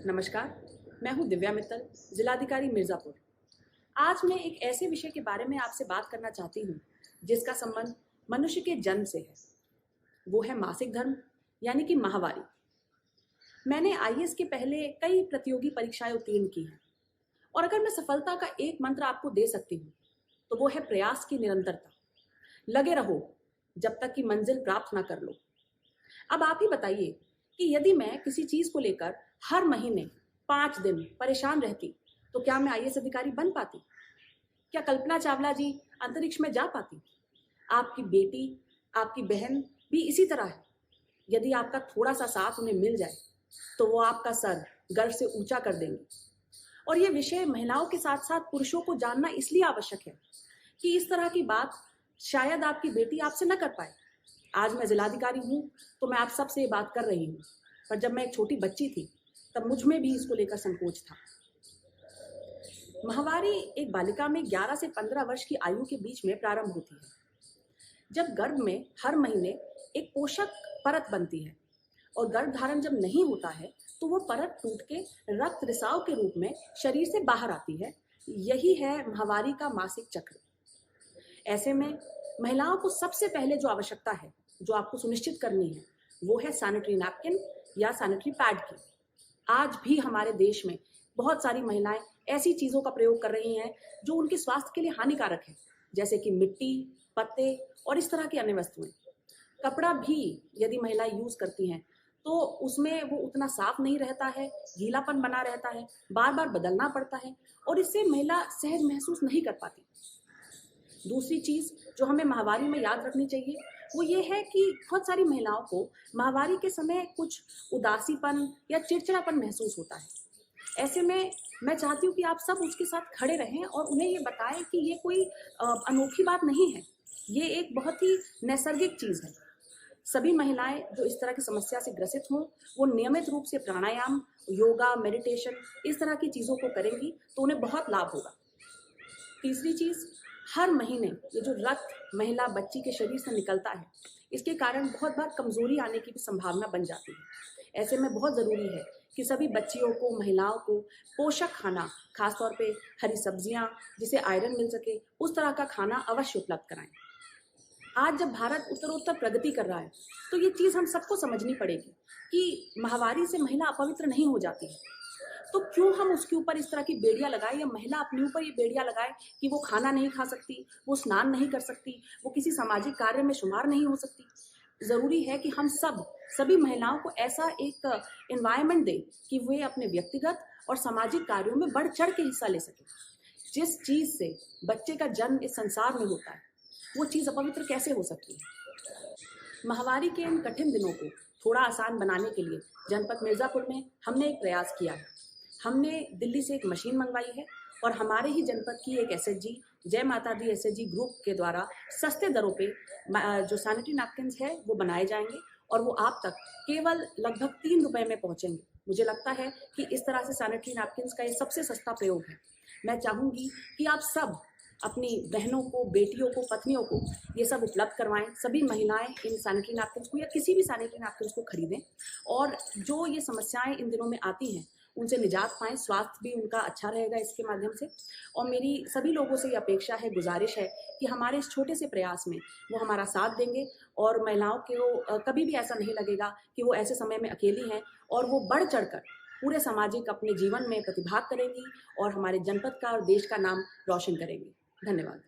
नमस्कार, मैं हूँ दिव्या मित्तल, जिलाधिकारी मिर्ज़ापुर। आज मैं एक ऐसे विषय के बारे में आपसे बात करना चाहती हूँ, जिसका संबंध मनुष्य के जन्म से है। वो है मासिक धर्म, यानी कि माहवारी। मैंने आईएएस के पहले कई प्रतियोगी परीक्षाएं उत्तीर्ण की हैं, और अगर मैं सफलता का एक मंत्र आपको दे सकती हूँ, तो वो है प्रयास की निरंतरता। लगे रहो, जब तक कि मंजिल प्राप्त ना कर लो। अब आप ही बताइए कि यदि मैं किसी चीज़ को लेकर हर महीने 5 दिन परेशान रहती, तो क्या मैं आईएएस अधिकारी बन पाती? क्या कल्पना चावला जी अंतरिक्ष में जा पाती? आपकी बेटी, आपकी बहन भी इसी तरह है। यदि आपका थोड़ा-सा साथ उन्हें मिल जाए, तो वो आपका सर गर्व से ऊँचा कर देंगी। और ये विषय महिलाओं के साथ-साथ पुरुषों को जानना इसलिए आवश्यक है कि इस तरह की बात शायद आपकी बेटी आपसे न कर पाए। आज मैं जिलाधिकारी हूँ, तो मैं आप सबसे ये बात कर रही हूँ, पर जब मैं एक छोटी बच्ची थी, तब मुझ में भी इसको लेकर संकोच था। माहवारी एक बालिका में 11 से 15 वर्ष की आयु के बीच में प्रारंभ होती है, जब गर्भ में हर महीने एक पोषक परत बनती है और गर्भधारण जब नहीं होता है, तो वो परत टूट के रक्त रिसाव के रूप में शरीर से बाहर आती है। यही है माहवारी का मासिक चक्र। ऐसे में महिलाओं को सबसे पहले जो आवश्यकता है, जो आपको सुनिश्चित करनी है, वो है सैनिटरी नैपकिन या सैनिटरी पैड की। आज भी हमारे देश में बहुत सारी महिलाएं ऐसी चीज़ों का प्रयोग कर रही हैं जो उनके स्वास्थ्य के लिए हानिकारक है, जैसे कि मिट्टी, पत्ते और इस तरह की अन्य वस्तुएं। कपड़ा भी यदि महिलाएं यूज़ करती हैं, तो उसमें वो उतना साफ नहीं रहता है, गीलापन बना रहता है, बार-बार बदलना पड़ता है और इससे महिला सहज महसूस नहीं कर पाती। दूसरी चीज़ जो हमें माहवारी में याद रखनी चाहिए, वो ये है कि बहुत सारी महिलाओं को माहवारी के समय कुछ उदासीपन या चिड़चिड़ापन महसूस होता है। ऐसे में मैं चाहती हूँ कि आप सब उसके साथ खड़े रहें और उन्हें ये बताएं कि ये कोई अनोखी बात नहीं है। ये एक बहुत ही नैसर्गिक चीज़ है। सभी महिलाएं जो इस तरह की समस्या से ग्रसित हों, वो नियमित रूप से प्राणायाम, योगा, मेडिटेशन इस तरह की चीज़ों को करेंगी, तो उन्हें बहुत लाभ होगा। तीसरी चीज़, हर महीने ये जो रक्त महिला बच्ची के शरीर से निकलता है, इसके कारण बहुत बार कमज़ोरी आने की भी संभावना बन जाती है। ऐसे में बहुत ज़रूरी है कि सभी बच्चियों को, महिलाओं को पोषक खाना, खासतौर पे हरी सब्जियां, जिसे आयरन मिल सके, उस तरह का खाना अवश्य उपलब्ध कराएं। आज जब भारत उत्तरोत्तर प्रगति कर रहा है, तो ये चीज़ हम सबको समझनी पड़ेगी कि माहवारी से महिला अपवित्र नहीं हो जाती है। तो क्यों हम उसके ऊपर इस तरह की बेड़ियाँ लगाएं, या महिला अपने ऊपर ये बेड़ियाँ लगाए कि वो खाना नहीं खा सकती, वो स्नान नहीं कर सकती, वो किसी सामाजिक कार्य में शुमार नहीं हो सकती। ज़रूरी है कि हम सभी महिलाओं को ऐसा एक एनवायरनमेंट दें कि वे अपने व्यक्तिगत और सामाजिक कार्यों में बढ़ चढ़ के हिस्सा ले सकें। जिस चीज़ से बच्चे का जन्म इस संसार में होता है, वो चीज़ अपवित्र कैसे हो सकती है? माहवारी के इन कठिन दिनों को थोड़ा आसान बनाने के लिए जनपद मिर्ज़ापुर में हमने एक प्रयास किया है। हमने दिल्ली से एक मशीन मंगवाई है और हमारे ही जनपद की एक एसएचजी, जय माता दी एसएचजी ग्रुप के द्वारा सस्ते दरों पे जो सैनिटरी नैपकिन्स है वो बनाए जाएंगे और वो आप तक केवल लगभग 3 रुपए में पहुंचेंगे। मुझे लगता है कि इस तरह से सैनिटरी नैपकिन्स का ये सबसे सस्ता प्रयोग है। मैं चाहूँगी कि आप सब अपनी बहनों को, बेटियों को, पत्नियों को ये सब उपलब्ध करवाएं। सभी महिलाएं इन सैनिटरी नैपकिन्स को या किसी भी सैनिटरी नैपकिन्स को खरीदें और जो ये समस्याएं इन दिनों में आती हैं, उनसे निजात पाएँ, स्वास्थ्य भी उनका अच्छा रहेगा इसके माध्यम से। और मेरी सभी लोगों से ये अपेक्षा है, गुजारिश है कि हमारे इस छोटे से प्रयास में वो हमारा साथ देंगे और महिलाओं को कभी भी ऐसा नहीं लगेगा कि वो ऐसे समय में अकेली हैं और वो बढ़ चढ़कर पूरे सामाजिक अपने जीवन में प्रतिभाग करेंगी और हमारे जनपद का और देश का नाम रोशन करेंगी। धन्यवाद।